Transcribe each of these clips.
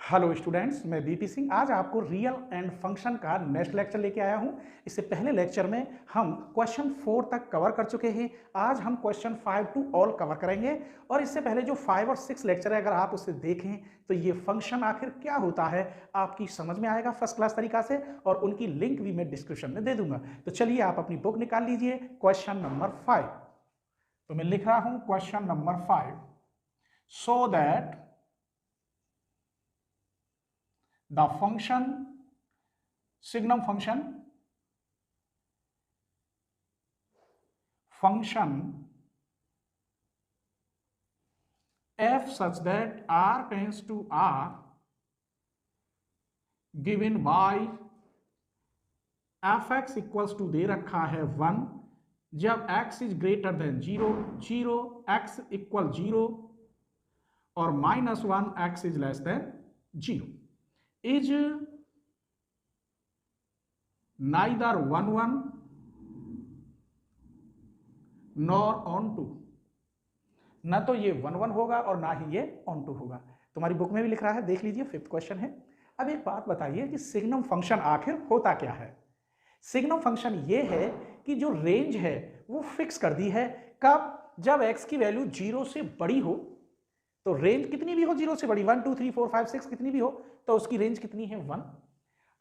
Hello students, मैं BP Singh आज आपको रियल एंड फंक्शन का नेक्स्ट लेक्चर लेके आया हूं। इससे पहले लेक्चर में हम क्वेश्चन 4 तक कवर कर चुके हैं। आज हम क्वेश्चन 5 टू ऑल कवर करेंगे और इससे पहले जो 5 और 6 लेक्चर है अगर आप उसे देखें तो ये फंक्शन आखिर क्या होता है आपकी समझ में आएगा फर्स्ट क्लास तरीका से, और उनकी लिंक भी मैं डिस्क्रिप्शन में दे दूंगा। तो चलिए आप अपनी बुक निकाल लीजिए। क्वेश्चन नंबर 5, तो मैं लिख रहा हूं question number 5, so that the function signum function f such that r tends to r given by fx equals to दे रखा है 1 जब x is greater than 0 x equal 0 और -1 x is less than 0 is neither 1 nor onto। ना तो ये 1 होगा और ना ही ये onto होगा। तुम्हारी बुक में भी लिख रहा है, देख लीजिए, 5th क्वेश्चन है। अब एक बात बताइए कि सिग्नम फंक्शन आखिर होता क्या है। सिग्नम फंक्शन ये है कि जो रेंज है वो फिक्स कर दी है। कब? जब x की वैल्यू 0 से बड़ी हो, तो रेंज कितनी भी हो 0 से बड़ी, 1 2 3 4 5 6 कितनी भी हो, तो उसकी रेंज कितनी है 1।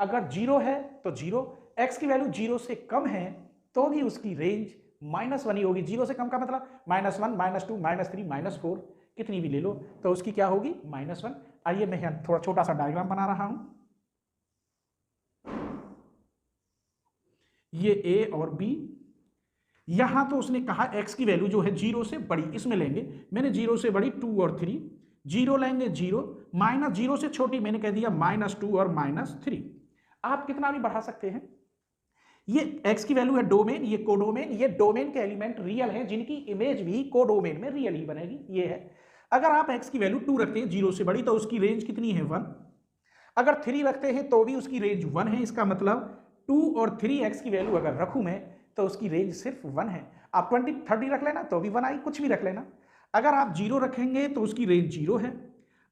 अगर 0 है तो 0, x की वैल्यू 0 से कम है तो भी उसकी रेंज -1 ही होगी। 0 से कम का मतलब -1 -2 -3 -4 कितनी भी ले लो तो उसकी क्या होगी -1। आइए मैं यहाँ थोड़ा छोटा सा डायग्राम बना रहा हूं। ये a और b, यहां तो उसने कहा x की वैल्यू जो है 0 से बड़ी, इसमें लेंगे। मैंने 0 से बड़ी 2 और 3, 0 लेंगे 0, -0 से छोटी मैंने कह दिया -2 और -3। आप कितना भी बढ़ा सकते हैं। ये x की वैल्यू है डोमेन, ये कोडोमेन, ये डोमेन के एलिमेंट रियल हैं जिनकी इमेज भी कोडोमेन में रियल ही बनेगी। ये है, अगर आप x की वैल्यू 2 रखते हैं 0 से बड़ी तो उसकी रेंज कितनी है 1। अगर 3 रखते हैं तो भी उसकी रेंज 1 है। इसका मतलब 2 और 3x की वैल्यू अगर रखूं मैं तो उसकी रेंज सिर्फ 1 है। आप 20 30 रख लेना तो भी 1 आई, कुछ भी रख लेना। अगर आप 0 रखेंगे तो उसकी रेंज 0 है।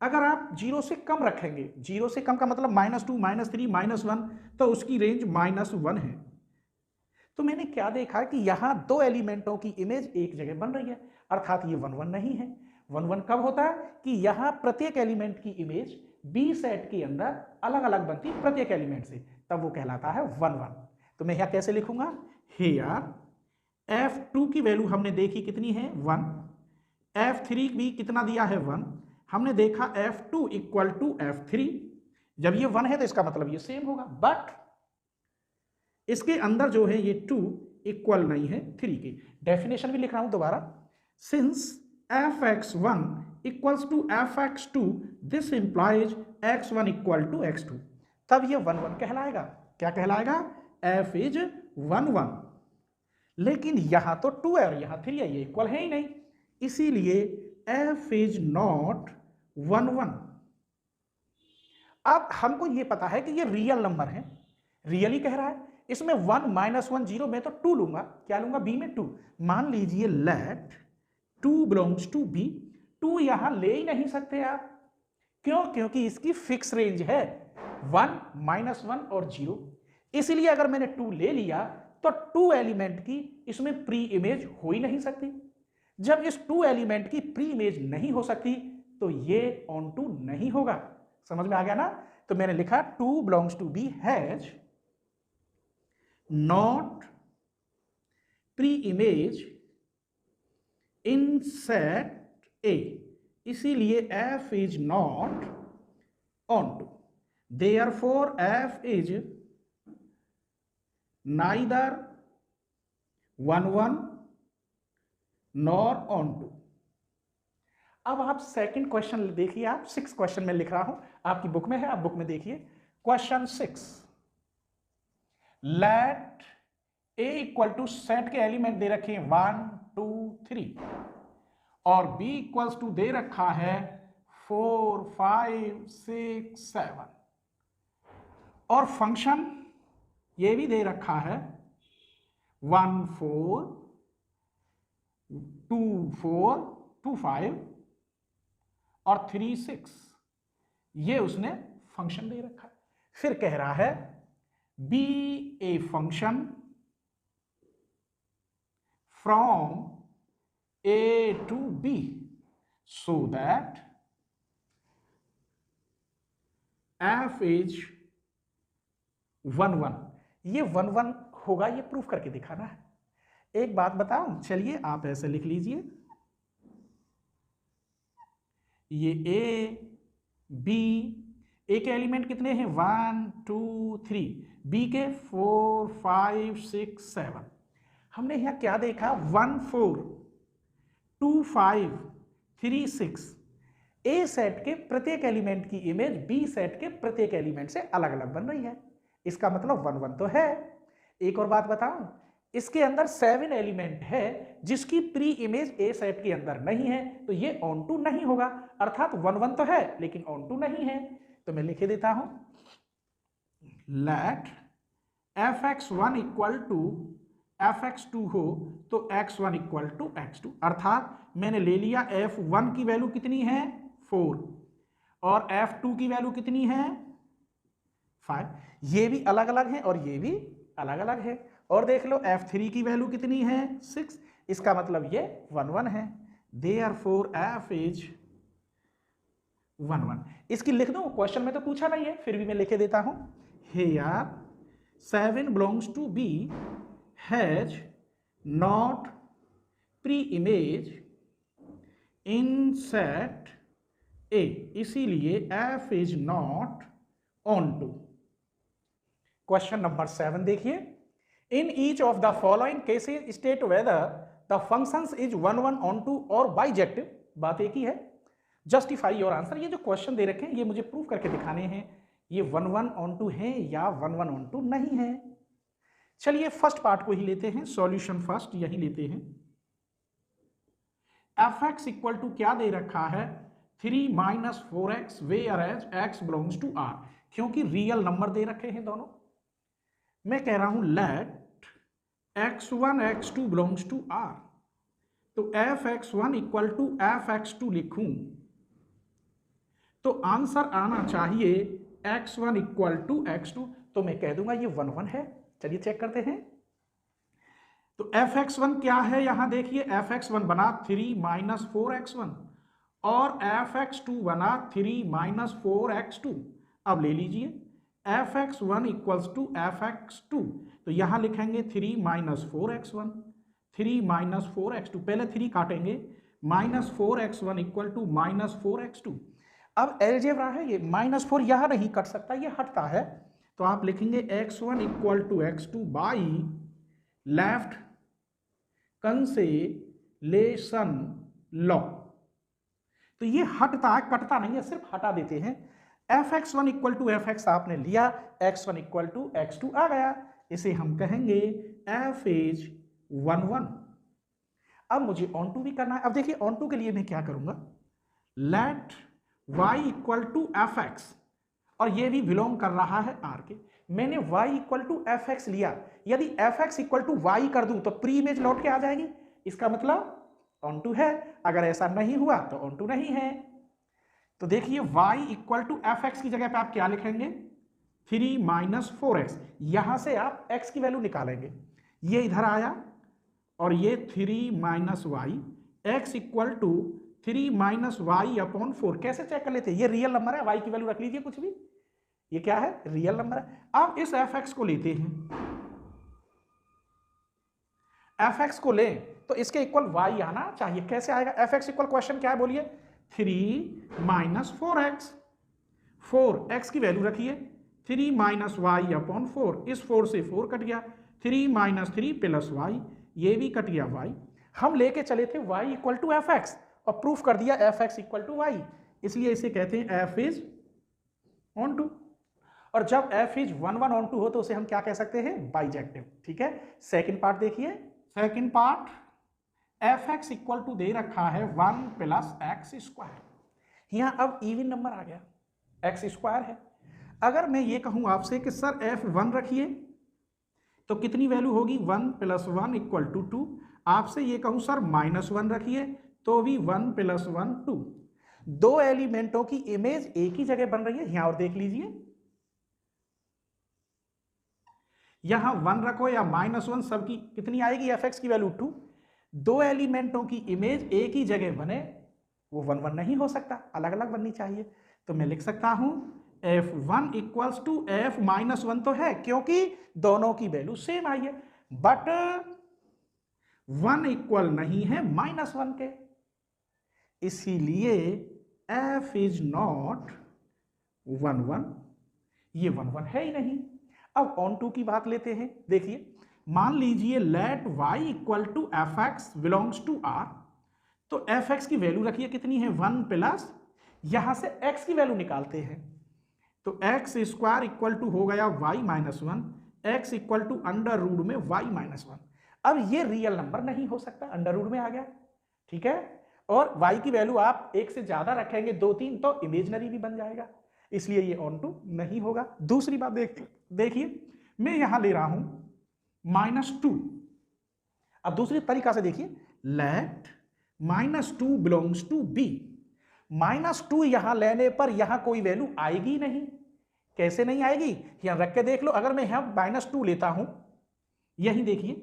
अगर आप 0 से कम रखेंगे, 0 से कम का मतलब -2 -3 -1, तो उसकी रेंज -1 है। तो मैंने क्या देखा कि यहां दो एलिमेंटों की इमेज एक जगह बन रही है, अर्थात ये 1 1 नहीं है। 1 1 कब होता है कि यहां प्रत्येक एलिमेंट की इमेज बी सेट के अंदर अलग अलग बनती प्रत्येक एलिमेंट से, तब वो कहलाता है 1 1। तो मैं यहां कैसे लिखूंगा, हियर f2 की वैल्यू हमने देखी कितनी है 1, f3 भी कितना दिया है 1, हमने देखा f2 इक्वल टू f3। जब ये 1 है तो इसका मतलब ये सेम होगा, बट इसके अंदर जो है ये 2 इक्वल नहीं है 3 की। डेफिनेशन भी लिख रहा हूं दोबारा, since fx1 equals to fx2 this implies x1 equal to x2, तब ये 1 1 कहलाएगा। क्या कहलाएगा? f is 1 1। लेकिन यहां तो 2 है और यहां 3 है, ये इक्वल है ही नहीं, इसीलिए f इज नॉट 1 1। अब हमको ये पता है कि ये रियल नंबर है, रियल ही कह रहा है। इसमें 1 -1 0, मैं तो 2 लूंगा। क्या लूंगा? b में 2। मान लीजिए लेट 2 बिलोंग्स टू b। 2 यहां ले ही नहीं सकते आप, क्यों? क्योंकि इसकी फिक्स रेंज है 1 -1 और 0। इसलिए अगर मैंने 2 ले लिया तो 2 एलिमेंट की इसमें प्री इमेज हो ही नहीं सकती। जब इस 2 एलिमेंट की प्री इमेज नहीं हो सकती तो ये ऑन टू नहीं होगा। समझ में आ गया ना? तो मैंने लिखा 2 belongs to b has not pre image in set ए, इसीलिए f is not onto. Therefore f is neither 1 1 nor onto. अब आप सेकंड क्वेश्चन देखिए, आप 6 क्वेश्चन में लिख रहा हूं, आपकी बुक में है, आप बुक में देखिए। Question 6, let a equal to set के एलिमेंट दे रखे हैं 1 2 3 और b इक्वल्स टू दे रखा है 4 5 6 7 और फंक्शन ये भी दे रखा है 1 4 2 4 2 5 और 3 6। ये उसने फंक्शन दे रखा है। फिर कह रहा है be a function from A to B so that f is 1 1। ये 1 1 होगा, ये प्रूफ करके दिखाना है। एक बात बताऊं, चलिए आप ऐसे लिख लीजिए, ये ए बी, ए के एलिमेंट कितने हैं 1 2 3, बी के 4 5 6 7। हमने यहां क्या देखा 1 4 2 5 3 6। ए सेट के प्रत्येक एलिमेंट की इमेज बी सेट के प्रत्येक एलिमेंट से अलग अलग बन रही है। इसका मतलब 1 1 तो है। एक और बात बताऊं, इसके अंदर 7 एलिमेंट है जिसकी प्री इमेज ए सेट के अंदर नहीं है, तो ये ऑन टू नहीं होगा। अर्थात 1 1 तो है लेकिन ऑन टू नहीं है। तो मैं लिखे देता हूं late fx1 equal to fx2 हो तो x1 इक्वल टू x2। अर्थात मैंने ले लिया f1 की वैल्यू कितनी है 4 और f2 की वैल्यू कितनी है 5। ये भी अलग अलग है और ये भी अलग अलग है। और देख लो f3 की वैल्यू कितनी है 6। इसका मतलब ये 1 1 है। Therefore f is 1 1। इसकी लिख दूं, क्वेश्चन में तो पूछा नहीं है, फिर भी मैं लिखे देता हूं here 7 belongs to B has not pre image in set ए, इसीलिए f is not onto. Question number 7 देखिए, in each of the following cases state whether the functions is 1 1 onto और बाइजेक्टिव। बात एक ही है, justify your answer. ये जो question दे रखे हैं ये मुझे प्रूव करके दिखाने हैं ये 1 1 ऑन टू है या 1 1 ऑन टू नहीं है। चलिए फर्स्ट पार्ट को ही लेते हैं, सॉल्यूशन फर्स्ट यही लेते हैं। fx इक्वल टू क्या दे रखा है 3 minus 4x where as x belongs to r, क्योंकि रियल नंबर दे रखे हैं दोनों। मैं कह रहा हूं late x1 x2 belongs to r, तो fx1 इक्वल टू fx2 लिखूं तो आंसर आना चाहिए x1 इक्वल टू x2। तो मैं कह दूंगा ये 1 1 है। चलिए चेक करते हैं। तो fx1 क्या है, यहां देखिए fx1 बना 3 माइनस 4x1 और fx2 बना 3 माइनस 4x2। अब ले लीजिए fx1 इक्वल्स टू fx2, तो यहां लिखेंगे 3 माइनस 4x1 3 माइनस 4x2, पहले 3 काटेंगे, minus 4x1 equal to minus 4x2। अब एलजेब्रा है ये, माइनस 4 यहां नहीं कट सकता, ये हटता है, तो आप लिखेंगे x1 equal to x2 by left cancellation law. तो ये हटता है, कटता नहीं है, सिर्फ हटा देते हैं। fx1 इक्वल टू fx आपने लिया, x1 इक्वल टू x2 आ गया, इसे हम कहेंगे f इज 1 1। अब मुझे ऑन टू भी करना है। अब देखिए ऑन टू के लिए मैं क्या करूंगा, let y equal to fx, और ये भी बिलोंग कर रहा है r के। मैंने y इक्वल टू fx लिया, यदि fx इक्वल टू y कर दूं तो प्री इमेज लौट के आ जाएगी, इसका मतलब ऑन टू है। अगर ऐसा नहीं हुआ तो ऑन टू नहीं है। तो देखिए y इक्वल टू fx की जगह पे आप क्या लिखेंगे 3 माइनस 4x, यहां से आप x की वैल्यू निकालेंगे, ये इधर आया और ये 3 minus y, x equal to 3 minus y upon 4। कैसे चेक कर लेते हैं, ये रियल नंबर है, y की वैल्यू रख लीजिए कुछ भी, ये क्या है रियल नंबर है। अब इस fx को लेते हैं, fx को लें तो इसके इक्वल y आना चाहिए। कैसे आएगा fx इक्वल, क्वेश्चन क्या है बोलिए 3 माइनस 4x, 4x की वैल्यू रखिए 3 माइनस वाई अपॉन 4, इस 4 से 4 कट गया, 3 माइनस 3 प्लस वाई, ये भी कट गया y। हम लेके चले थे y इक्वल टू fx और प्रूफ कर दिया fx इक्वल टू y, इसलिए इसे कहते हैं f इज ऑन टू। और जब f इज 1 1 ऑन टू हो तो उसे हम क्या कह सकते हैं बाइजेक्टिव। ठीक है, सेकंड पार्ट देखिए, second part fx equal to दे रखा है 1 प्लस एक्स स्क्वायर। यहां अब इवन नंबर आ गया, एक्स स्क्वायर है। अगर मैं ये कहूं आपसे कि सर f1 रखिए तो कितनी वैल्यू होगी 1 प्लस 1 इक्वल टू 2। आपसे ये कहूं सर -1 रखिए तो भी 1 प्लस 1 2। दो एलिमेंटों की इमेज एक ही जगह बन रही है, यहां और देख लीजिए, यहां 1 रखो या -1, सबकी कितनी आएगी, एफ एक्स की वैल्यू 2। दो एलिमेंटों की इमेज एक ही जगह बने, वो 1 1 नहीं हो सकता, अलग अलग बननी चाहिए। तो मैं लिख सकता हूं f1 इक्वल्स टू f-1 तो है क्योंकि दोनों की वैल्यू सेम आई है, बट 1 इक्वल नहीं है -1 के, इसीलिए f इज नॉट 1 1, ये 1 1 है ही नहीं। अब ऑन टू की बात लेते हैं, देखिए मान लीजिए let y equal to f x belongs to r, तो एफ एक्स की वैल्यू रखिए कितनी है 1 प्लस, यहां से x की वैल्यू निकालते हैं, तो एक्स स्क्वायर इक्वल टू हो गया y-1, x equal to under root में y-1। अब ये रियल नंबर नहीं हो सकता, अंडर रूट में आ गया, ठीक है, और y की वैल्यू आप एक से ज्यादा रखेंगे 2 3 तो इमेजनरी भी बन जाएगा, इसलिए ये ऑन टू नहीं होगा। दूसरी बात देखिए मैं यहां ले रहा हूं -2, अब दूसरी तरीका से देखिए, लेट -2 बिलोंग्स टू b, -2 यहां लेने पर यहां कोई वैल्यू आएगी नहीं, कैसे नहीं आएगी, यहां रख के देख लो, अगर मैं यहां -2 लेता हूं, यही देखिए,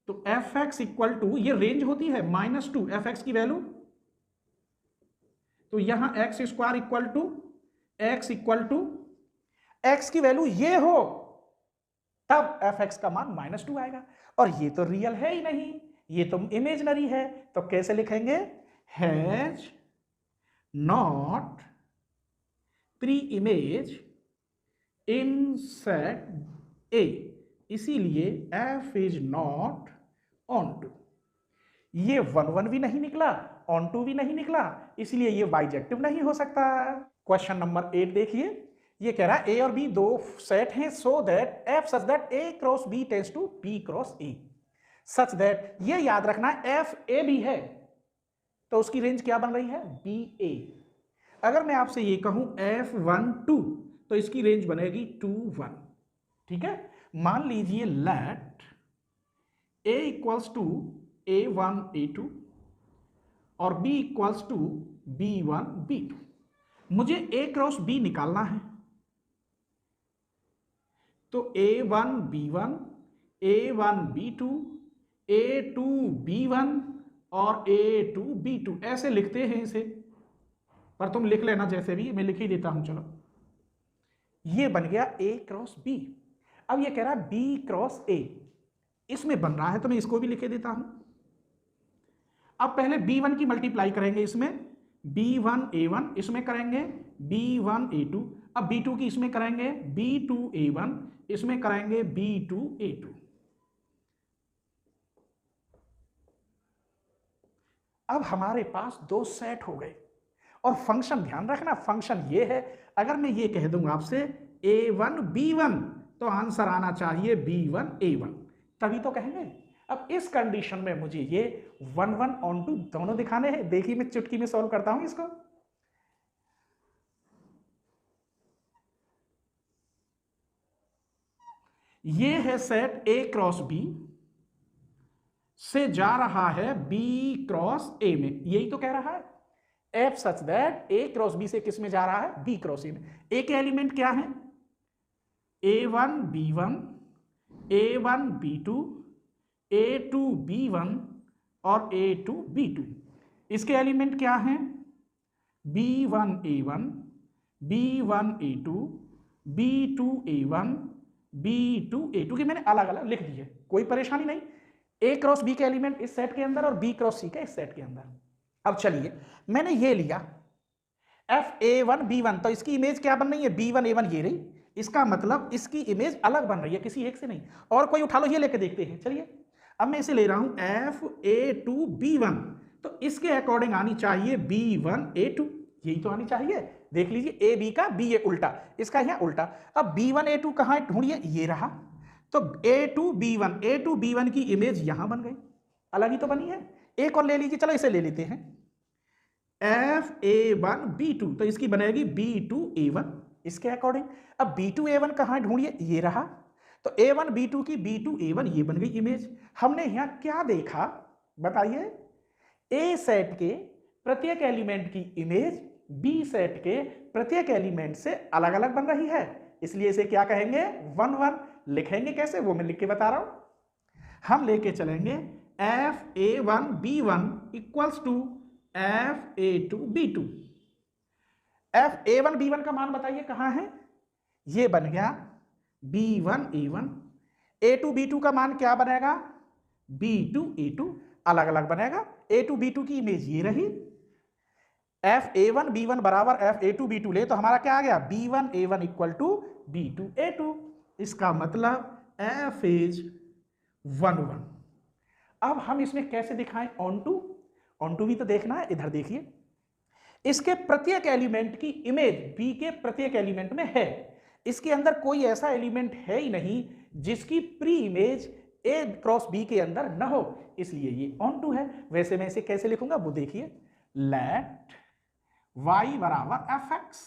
तो एफ एक्स इक्वल टू, ये रेंज होती है -2 एफ एक्स की वैल्यू, तो यहां x square equal to x की वैल्यू ये हो तब एफ एक्स का मान -2 आएगा, और ये तो रियल है ही नहीं, ये तो इमेजनरी है, तो कैसे लिखेंगे, has not pre image in set ए, इसीलिए f is not onto. ये 1 1 भी नहीं निकला, ऑन टू भी नहीं निकला, इसलिए ये बाइजेक्टिव नहीं हो सकता। क्वेश्चन नंबर 8 देखिए, ये कह रहा है ए और बी दो सेट हैं, so that f such that A cross B tends to B cross A, such that, ये याद रखना एफ ए बी है तो उसकी रेंज क्या बन रही है, बी ए। अगर मैं आपसे ये कहूं f1 2 तो इसकी रेंज बनेगी 2 1, ठीक है। मान लीजिए late a equals to a1 a2 और b equals to b1 b2, मुझे a क्रॉस b निकालना है, तो a1 b1 a1 b2 a2 b1 और a2 b2 ऐसे लिखते हैं इसे, पर तुम लिख लेना जैसे भी, मैं लिख ही देता हूं, चलो ये बन गया a क्रॉस b। अब ये कह रहा है b क्रॉस a, इसमें बन रहा है तो मैं इसको भी लिखे देता हूं। अब पहले b1 की मल्टीप्लाई करेंगे, इसमें b1 a1, इसमें करेंगे b1 a2, अब b2 की इसमें करेंगे b2 a1, इसमें करेंगे b2 a2। अब हमारे पास दो सेट हो गए, और फंक्शन ध्यान रखना, फंक्शन ये है, अगर मैं ये कह दूंगा आपसे a1 b1 तो आंसर आना चाहिए b1 a1, तभी तो कहेंगे। अब इस कंडीशन में मुझे ये 1 1 ऑन टू दोनों दिखाने हैं, देखिए मैं चुटकी में सॉल्व करता हूं इसको। ये है सेट a क्रॉस b से जा रहा है b क्रॉस a में, यही तो कह रहा है, F such that a cross b से किस में जा रहा है, b क्रॉस a में। a के एलिमेंट क्या है, a1 b1 a1 b2 a2 b1 और a2 b2। इसके एलिमेंट क्या हैं, b1 a1 b1 a2 b2 a1 b2 a2 के मैंने अलग अलग लिख दिए, कोई परेशानी नहीं। a क्रॉस b के एलिमेंट इस सेट के अंदर और b क्रॉस c के इस सेट के अंदर। अब चलिए मैंने ये लिया f a1 b1, तो इसकी इमेज क्या बन रही है, b1 a1 ये रही, इसका मतलब इसकी इमेज अलग बन रही है, किसी एक से नहीं। और कोई उठा लो, ये लेके देखते हैं, चलिए अब मैं इसे ले रहा हूं f a2 b1, तो इसके अकॉर्डिंग आनी चाहिए b1 a2, यही तो आनी चाहिए। देख लीजिए a b का b है उल्टा, इसका यहाँ उल्टा। अब b1 a2 कहाँ है, ढूंढिए, ये रहा, तो a2 b1 की इमेज यहां बन गई, अलग ही तो बनी है। एक और ले लीजिए, चलो इसे ले लेते हैं f a1 b2, तो इसकी बनेगी b2 a1 इसके अकॉर्डिंग। अब b2 a1 कहाँ है, ढूंढिए, ये रहा, तो a1 b2 की b2 a1 ये बन गई इमेज। हमने यहां क्या देखा बताइए, a सेट के प्रत्येक एलिमेंट की इमेज बी सेट के प्रत्येक एलिमेंट से अलग अलग बन रही है, इसलिए इसे क्या कहेंगे 1 1। लिखेंगे कैसे वो मैं लिख के बता रहा हूं। हम लेके चलेंगे fa1b1 equals to fa2b2। fa1b1 का मान बताइए कहां है, ये बन गया b1 a1। a2 b2 का मान क्या बनेगा b2 a2, अलग अलग बनेगा। a2 b2 की इमेज ये रही, fa1 b1 बराबर fa2 b2 ले तो हमारा क्या आ गया b1 a1 equal to b2 a2। इसका मतलब f इज 1 1। अब हम इसमें कैसे दिखाएं ऑन टू भी तो देखना है। इधर देखिए, इसके प्रत्येक एलिमेंट की इमेज b के प्रत्येक एलिमेंट में है। इसके अंदर कोई ऐसा एलिमेंट है ही नहीं जिसकी pre image a cross b के अंदर न हो, इसलिए ये ऑन टू है। वैसे मैं इसे कैसे लिखूंगा वो देखिए, लेट y बराबर fx,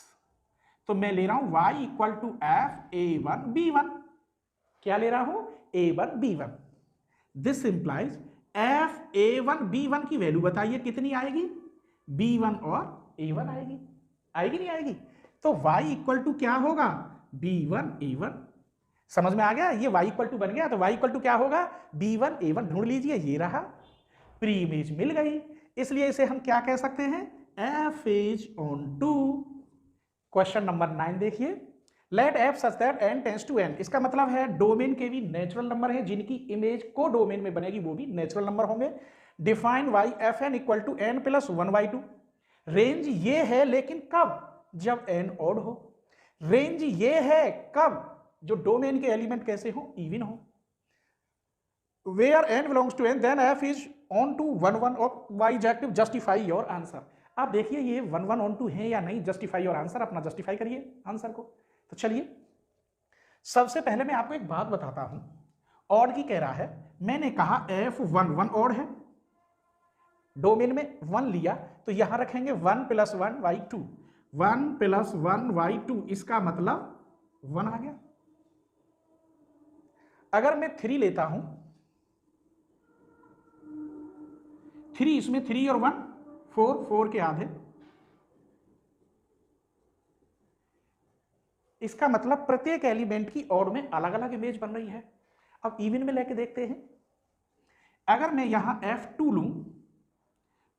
तो मैं ले रहा हूं y equal to f a1 b1। क्या ले रहा हूं a1 b1। This implies f a1 b1 की वैल्यू बताइए कितनी आएगी, b1 और a1 आएगी, आएगी नहीं आएगी। तो y इक्वल टू क्या होगा b1 a1। समझ में आ गया, ये y इक्वल टू बन गया, तो y इक्वल टू क्या होगा b1 a1। ढूंढ लीजिए, ये रहा, प्री इमेज मिल गई, इसलिए इसे हम क्या कह सकते हैं f is onto. Question number 9 देखिए, let f such that n tends to n। इसका मतलब है डोमेन के भी नेचुरल नंबर है जिनकी इमेज को डोमेन में बनेगी वो भी नेचुरल नंबर होंगे। Define y fn equal to n plus 1/2। Range ये है लेकिन कब, जब n ऑड हो। रेंज ये है कब, जो डोमेन के एलिमेंट कैसे हो, इवन हो। Where n belongs to n then f is onto 1 1 और y is justify your answer. आप देखिए ये 1 1 ऑन टू है या नहीं, जस्टिफाई योर आंसर, अपना जस्टिफाई करिए आंसर को। तो चलिए सबसे पहले मैं आपको एक बात बताता हूं, ऑड की कह रहा है, मैंने कहा f1 1 ऑड है, डोमेन में 1 लिया तो यहां रखेंगे 1 प्लस 1 y2, 1 प्लस 1 y2, इसका मतलब 1 आ गया। अगर मैं 3 लेता हूं, 3 इसमें 3 और 1 4, 4 के आधे, इसका मतलब प्रत्येक एलिमेंट की ऑड में अलग अलग इमेज बन रही है। अब इवन में लेके देखते हैं, अगर मैं यहां f2 लूं,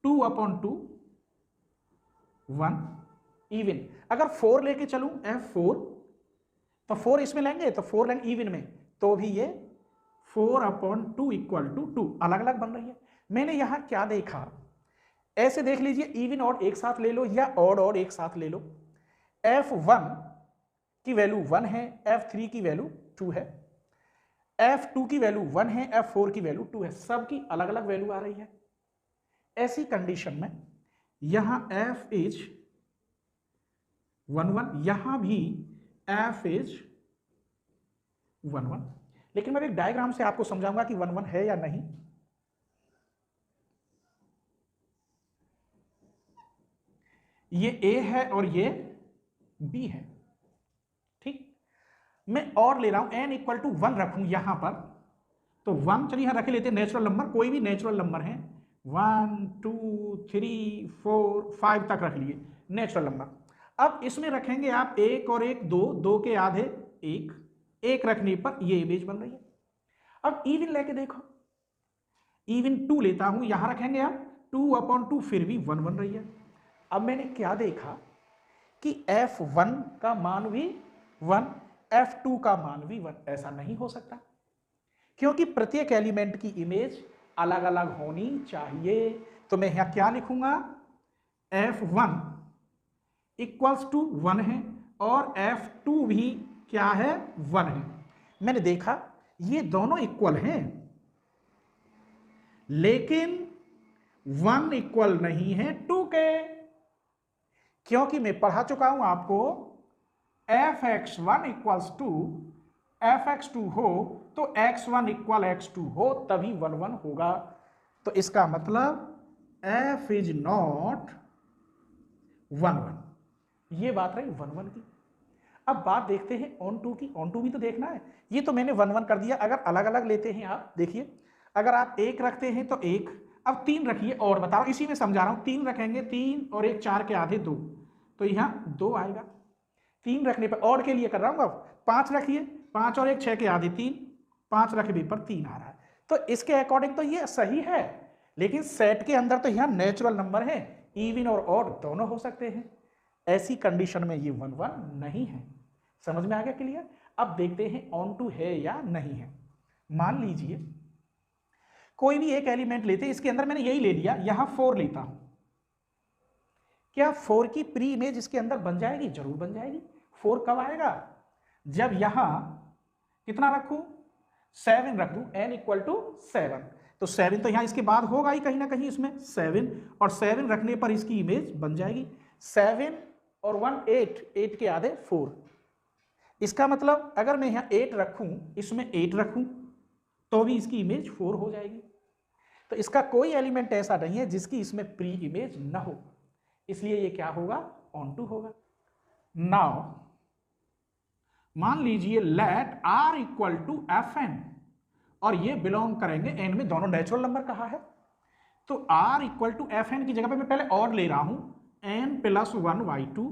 2/2 1 इवन। अगर 4 लेके चलूं f4, तो 4 इसमें लेंगे तो 4 लेंगे इवन में, तो भी ये 4/2 इक्वल टू 2, अलग अलग बन रही है। मैंने यहां क्या देखा, ऐसे देख लीजिए, इवन ऑड एक साथ ले लो या ऑड ऑड एक साथ ले लो। f1 की वैल्यू 1 है, f3 की वैल्यू 2 है, f2 की वैल्यू 1 है, f4 की वैल्यू 2 है, सबकी अलग अलग वैल्यू आ रही है। ऐसी कंडीशन में यहां f इज 1 1, यहां भी f इज 1 1। लेकिन मैं एक डायग्राम से आपको समझाऊंगा कि 1 1 है या नहीं। ये a है और ये b है, ठीक। मैं और ले रहा हूं n इक्वल टू 1 रखूं यहां पर, तो 1 चलिए यहां रख लेते हैं, नेचुरल नंबर, कोई भी नेचुरल नंबर है, 1 2 3 4 5 तक रख लिए नेचुरल नंबर। अब इसमें रखेंगे आप 1 और 1 2, 2 के आधे 1, 1 रखने पर ये इमेज बन रही है। अब इवन लेके देखो, इवन 2 लेता हूं, यहां रखेंगे आप 2/2, फिर भी 1 बन रही है। अब मैंने क्या देखा कि f1 का मान भी 1, f2 का मान भी 1, ऐसा नहीं हो सकता, क्योंकि प्रत्येक एलिमेंट की इमेज अलग अलग होनी चाहिए। तो मैं यहां क्या लिखूंगा, f1 इक्वल्स टू 1 है और f2 भी क्या है 1 है। मैंने देखा ये दोनों इक्वल हैं, लेकिन 1 इक्वल नहीं है 2 के, क्योंकि मैं पढ़ा चुका हूं आपको fx1 इक्वल्स टू fx2 हो तो x1 इक्वल x2 हो तभी 1 1 होगा। तो इसका मतलब f इज नॉट 1 1, ये बात रही 1 1 की। अब बात देखते हैं ऑन टू की, ऑन टू भी तो देखना है। ये तो मैंने 1 1 कर दिया, अगर अलग अलग लेते हैं आप देखिए, अगर आप 1 रखते हैं तो 1, अब 3 रखिए, और बताओ इसी में समझा रहा हूं, 3 रखेंगे, 3 और 1 4 के आधे 2, तो यहाँ 2 आएगा। 3 रखने पर, ऑड के लिए कर रहा हूँ अब, 5 रखिए, 5 और 1 6 के आधे 3, 5 रखने पर 3 आ रहा है। तो इसके अकॉर्डिंग तो ये सही है, लेकिन सेट के अंदर तो यहाँ नेचुरल नंबर है, इवन और ऑड दोनों हो सकते हैं। ऐसी कंडीशन में ये 1 1 नहीं है। समझ में आ गया क्लियर? अब देखते हैं ऑन टू है या नहीं है। मान लीजिए कोई भी एक एलिमेंट लेते, इसके अंदर मैंने यही ले लिया, यहां 4 लेता हूं, क्या 4 की प्री इमेज इसके अंदर बन जाएगी? जरूर बन जाएगी। 4 कब आएगा? जब यहां कितना रखूं? 7 रख दूं, n इक्वल टू 7। तो 7 तो यहां इसके बाद होगा ही कहीं ना कहीं इसमें 7, और 7 रखने पर इसकी इमेज बन जाएगी। 7 और 1 8, 8 के आधे 4। इसका मतलब अगर मैं यहां 8 रखूं, इसमें 8 रखूं, तो भी इसकी इमेज 4 हो जाएगी। तो इसका कोई एलिमेंट ऐसा नहीं है जिसकी इसमें प्री इमेज ना हो, इसलिए ये क्या होगा? ऑन टू होगा। नाउ मान लीजिए let r equal to fn, और ये बिलोंग करेंगे n में, दोनों नेचुरल नंबर कहा है, तो r इक्वल टू fn की जगह पे मैं पहले और ले रहा हूं n प्लस 1 y2,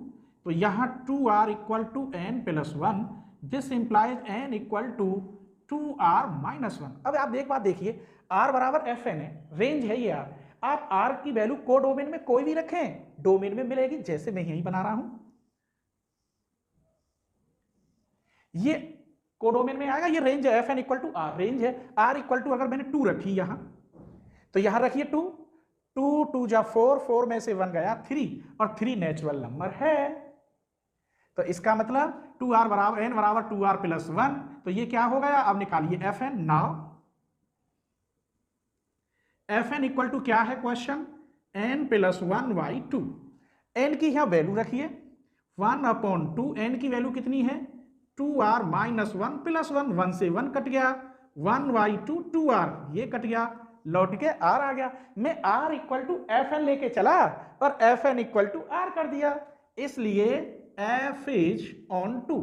तो यहां 2r equal to n plus 1, this implies n equal to 2r minus 1। अब आप एक बात देखिए, r बराबर fn है, रेंज है ये r, आप r की वैल्यू को डोमेन में कोई भी रखें, डोमेन में मिलेगी, जैसे मैं यही बना रहा हूं, ये कोडोमेन में आएगा, ये रेंज है, fn equal to r range है। r इक्वल टू अगर मैंने 2 रखी यहां, तो यहां रखिए 2, 2 2 जा 4, 4 में से 1 गया 3, और 3 नेचुरल नंबर है। तो इसका मतलब 2r बराबर n बराबर 2r प्लस 1, तो ये क्या हो गया? अब निकालिए fn। Now fn equal to क्या है question? n plus 1 y2। n की यहां वैल्यू रखिए 1/2, n की वैल्यू कितनी है? 2r माइनस 1 प्लस 1, 1 से 1 कट गया, 1y2 2r, ये कट गया, लौट के r आ गया। मैं r इक्वल टू fn लेके चला और fn इक्वल टू r कर दिया, इसलिए f इज ऑन टू।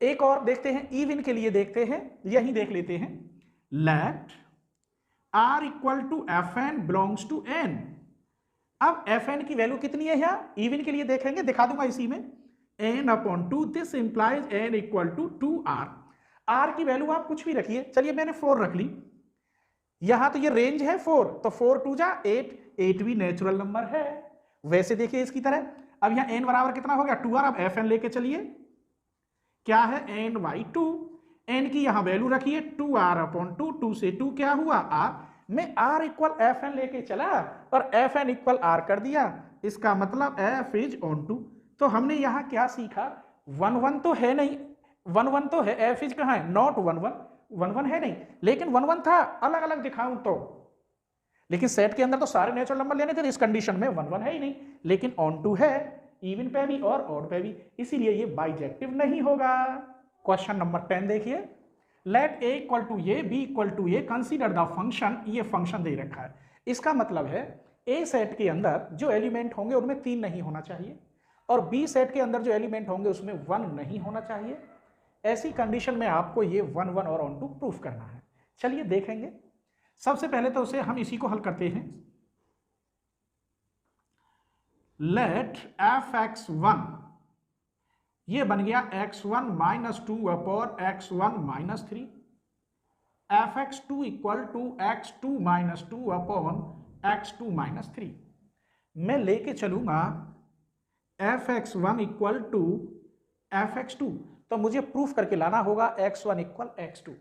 एक और देखते हैं, इवन के लिए देखते हैं, यही देख लेते हैं, let r equal to fn belongs to n। अब fn की वैल्यू कितनी है यहां? इवन के लिए देखेंगे, दिखा दूंगा इसी में, n/2, this implies n equal to 2r। r की वैल्यू आप कुछ भी रखिए, चलिए मैंने 4 रख ली, यहां तो ये रेंज है 4, तो 4 2 जा 8, 8 भी नेचुरल नंबर है। वैसे देखिए इसकी तरह, अब यहां n बराबर कितना हो गया? 2r। अब fn लेके चलिए, क्या है? n/2, n की यहां वैल्यू रखिए 2r/2, 2 से 2 क्या हुआ? r। मैं r इक्वल fn लेके चला और fn इक्वल r कर दिया, इसका मतलब f इज ऑन टू। तो हमने यहां क्या सीखा? 1 1 तो है नहीं, 1 1 तो है, f इज कहां है? नॉट 1 1, 1 1 है नहीं, लेकिन 1 1 था, अलग अलग दिखाऊं तो, लेकिन सेट के अंदर तो सारे नेचुरल नंबर लेने थे, तो इस कंडीशन में 1 1 है ही नहीं, लेकिन ऑन टू है, इवन पे भी और ऑड पे भी, इसीलिए ये बाइजेक्टिव नहीं होगा। क्वेश्चन नंबर 10 देखिए, let a equal to A, b equal to A, consider the function, ये फंक्शन दे रखा है, इसका मतलब है a सेट के अंदर जो एलिमेंट होंगे उनमें 3 नहीं होना चाहिए, और b सेट के अंदर जो एलिमेंट होंगे उसमें 1 नहीं होना चाहिए। ऐसी कंडीशन में आपको ये 1 1 और ऑन टू प्रूफ करना है। चलिए देखेंगे, सबसे पहले तो उसे हम इसी को हल करते हैं। लेट f(x1), ये बन गया x1 minus 2/x1 minus 3, f(x2) equal to x2 minus 2/x2 minus 3। मैं लेके चलूंगा f(x1) इक्वल टू f(x2), तो मुझे प्रूफ करके लाना होगा x1 इक्वल x2,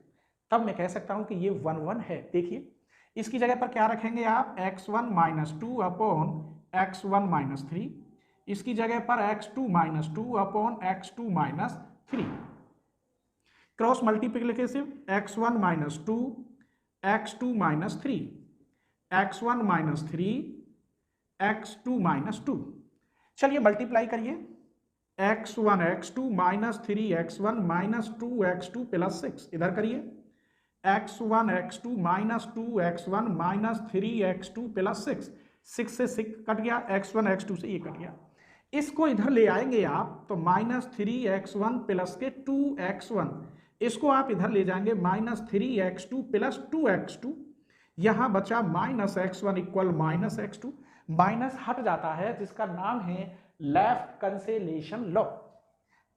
तब मैं कह सकता हूं कि ये 1 1 है। देखिए इसकी जगह पर क्या रखेंगे आप? x1 माइनस 2/x1 माइनस 3, इसकी जगह पर x2 minus 2/x2 minus 3, cross multiplicative x1 minus 2, x2 minus 3, x1 minus 3, x2 minus 2। चलिए मल्टीप्लाई करिए, x1 x2 minus 3x1 minus 2x2 plus 6, इधर करिए, x1 x2 minus 2x1 minus 3x2 plus 6, 6 से 6 cut गया, x1 x2 से ये cut गया, इसको इधर ले आएंगे आप तो माइनस 3x1 प्लस के 2x1, इसको आप इधर ले जाएंगे माइनस 3x2 प्लस 2x2, यहां बचा minus x1 equal minus x2, minus हट जाता है जिसका नाम है लेफ्ट कैंसिलेशन लॉ।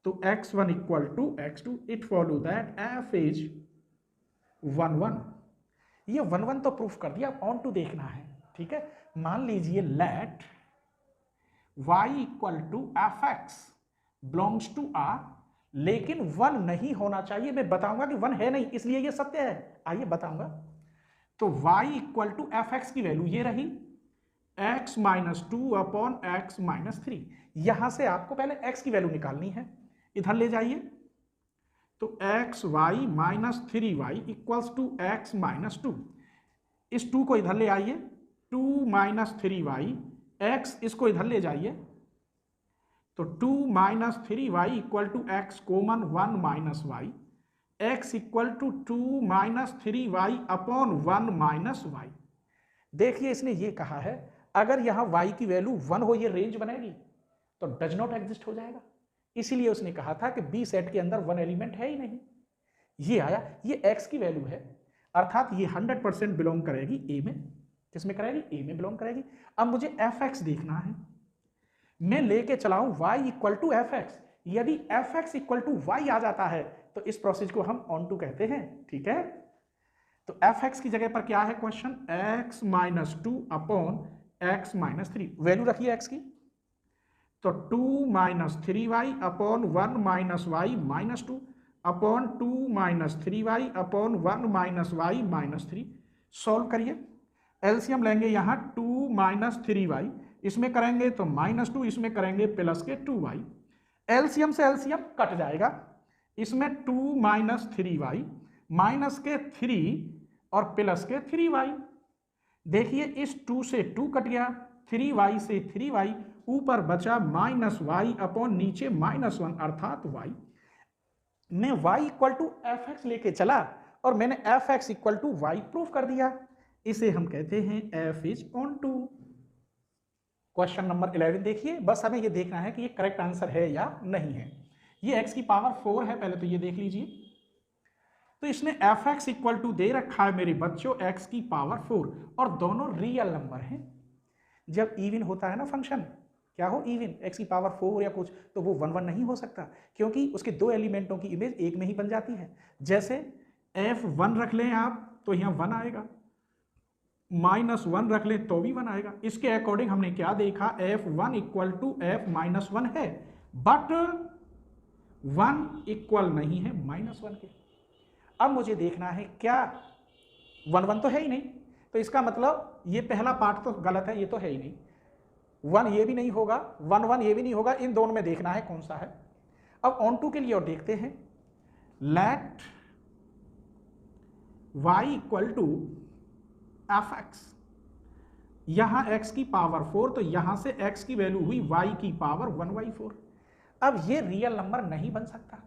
तो x1 equal to x2, it follow that f is 1 1। ये 1 1 तो प्रूफ कर दिया, ऑन टू देखना है, ठीक है। मान लीजिए let y equal to f x belongs to r, लेकिन 1 नहीं होना चाहिए। मैं बताऊंगा कि 1 है नहीं, इसलिए ये सत्य है, आइए बताऊंगा। तो y equal to f x की वैल्यू ये रही x minus 2 upon x minus 3। यहां से आपको पहले x की वैल्यू निकालनी है, इधर ले जाइए। तो x y minus 3y equals to x minus 2। इस 2 को इधर ले आइए, 2 माइनस 3y, x इसको इधर ले जाइए। तो 2 minus 3y equal to x common 1 minus y, x equal to 2 minus 3y upon 1 minus y. देखिए इसने ये कहा है अगर यहां y की वैल्यू 1 हो, ये रेंज बनेगी, तो डज नॉट एग्जिस्ट हो जाएगा। इसीलिए उसने कहा था कि बी सेट के अंदर 1 एलिमेंट है ही नहीं। ये आया, ये x की वैल्यू है, अर्थात ये 100% बिलोंग करेगी a में। किसमें करेगी? a में बिलोंग करेगी। अब मुझे एफ एक्स देखना है, मैं लेके चलाऊं y equal to f x. यदि f x equal to y आ जाता है तो इस प्रोसेस को हम ऑन टू कहते हैं, ठीक है। तो एफ एक्स की जगह पर क्या है question, x minus 2 upon x minus 3। Value रखिए x की, तो 2 minus 3y upon 1 minus y minus 2 upon 2 minus 3y upon 1 minus y minus 3। Solve करिए, एलसीएम लेंगे यहाँ 2 माइनस 3y, इसमें करेंगे तो माइनस 2, इसमें करेंगे प्लस के 2y। एलसीएम से एलसीएम कट जाएगा, इसमें 2 माइनस 3y माइनस के 3 और प्लस के 3y। देखिए इस 2 से 2 कट गया, 3y से 3y, ऊपर बचा माइनस वाई अपॉन नीचे माइनस 1 अर्थात y। मैं y equal to f x लेके चला और मैंने f x equal to y proof कर दिया। इसे हम कहते हैं f is onto. Question number 11 देखिए, बस हमें ये देखना है कि ये करेक्ट आंसर है या नहीं है। ये x की पावर 4 है, पहले तो ये देख लीजिए। तो इसने एफ एक्स इक्वल टू दे रखा है मेरे बच्चों x की पावर 4, और दोनों रियल नंबर हैं। जब इवन होता है ना फंक्शन, क्या हो इवन, x की पावर 4 या कुछ, तो वो 1 1 नहीं हो सकता, क्योंकि उसके 2 एलिमेंटों की इमेज एक में ही बन जाती है। जैसे f1 रख लें आप तो यहाँ 1 आएगा, माइनस 1 रख लें तो भी 1 आएगा। इसके अकॉर्डिंग हमने क्या देखा, f1 equal to f minus 1 है, बट 1 इक्वल नहीं है माइनस 1 के। अब मुझे देखना है क्या 1 1 तो है ही नहीं, तो इसका मतलब ये पहला पार्ट तो गलत है, ये तो है ही नहीं। 1 ये भी नहीं होगा, 1 1 ये भी नहीं होगा, इन दोनों में देखना है कौन सा है। अब ऑन टू के लिए और देखते हैं, let y equal to f x, यहां x की पावर 4, तो यहां से x की वैल्यू हुई y की पावर 1/4। अब ये रियल नंबर नहीं बन सकता।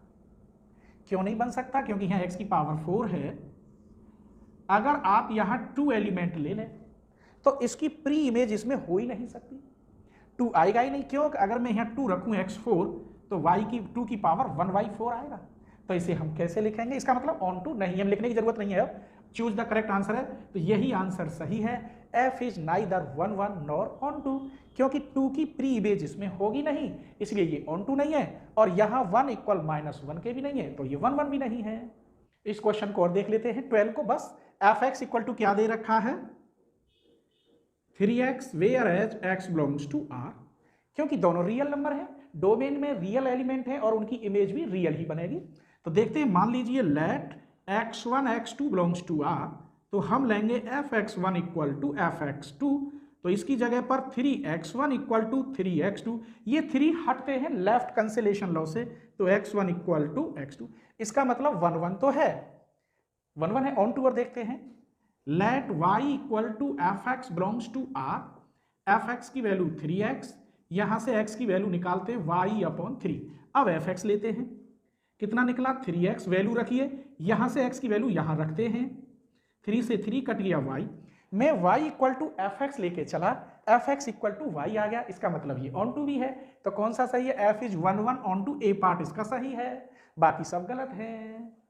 क्यों नहीं बन सकता? क्योंकि यहां x की पावर 4 है। अगर आप यहां 2 एलिमेंट ले लें तो इसकी प्री इमेज इसमें हो ही नहीं सकती, 2 आएगा ही नहीं। क्यों? अगर मैं यहाँ 2 रखूँ x4 तो y की 2 की पावर 1/4 आएगा। तो इसे हम कैसे लिखेंगे? इसका मतलब ऑन टू नहीं, हम लिखने की जरूरत नहीं है। अब चूज द करेक्ट आंसर है, तो यही आंसर सही है। f is neither 1 1 nor onto, क्योंकि 2 की प्री इमेज इसमें होगी नहीं, इसलिए ये ऑन टू नहीं है। और यहाँ 1 इक्वल माइनस 1 के भी नहीं है, तो ये 1 1 भी नहीं है। इस क्वेश्चन को और देख लेते हैं 12 को। बस एफ एक्स इक्वल टू क्या दे रखा है, 3x where as x belongs to r, क्योंकि दोनों रियल नंबर है, डोमेन में रियल एलिमेंट है और उनकी इमेज भी रियल ही बनेगी। तो देखते हैं, मान लीजिए late x1 x2 belongs to r, तो हम लेंगे fx1 इक्वल टू fx2, तो इसकी जगह पर 3x1 इक्वल टू 3x2, ये 3 हटते हैं लेफ्ट कैंसिलेशन लॉ से, तो x1 इक्वल टू x2। इसका मतलब 1 1 तो है, 1 1 है। ऑन टू और देखते हैं, let y equal to f x belongs to r, f x की वैल्यू 3x, यहां से x की वैल्यू निकालते हैं y अपॉन 3। अब एफ एक्स लेते हैं, कितना निकला 3x, वैल्यू रखिए, यहां से x की वैल्यू यहां रखते हैं, 3 से 3 कट गया y। मैं y equal to f x लेके चला, f x equal to y आ गया, इसका मतलब ये ऑन टू भी है। तो कौन सा सही है? f is 1 1 onto, A part इसका सही है, बाकी सब गलत है।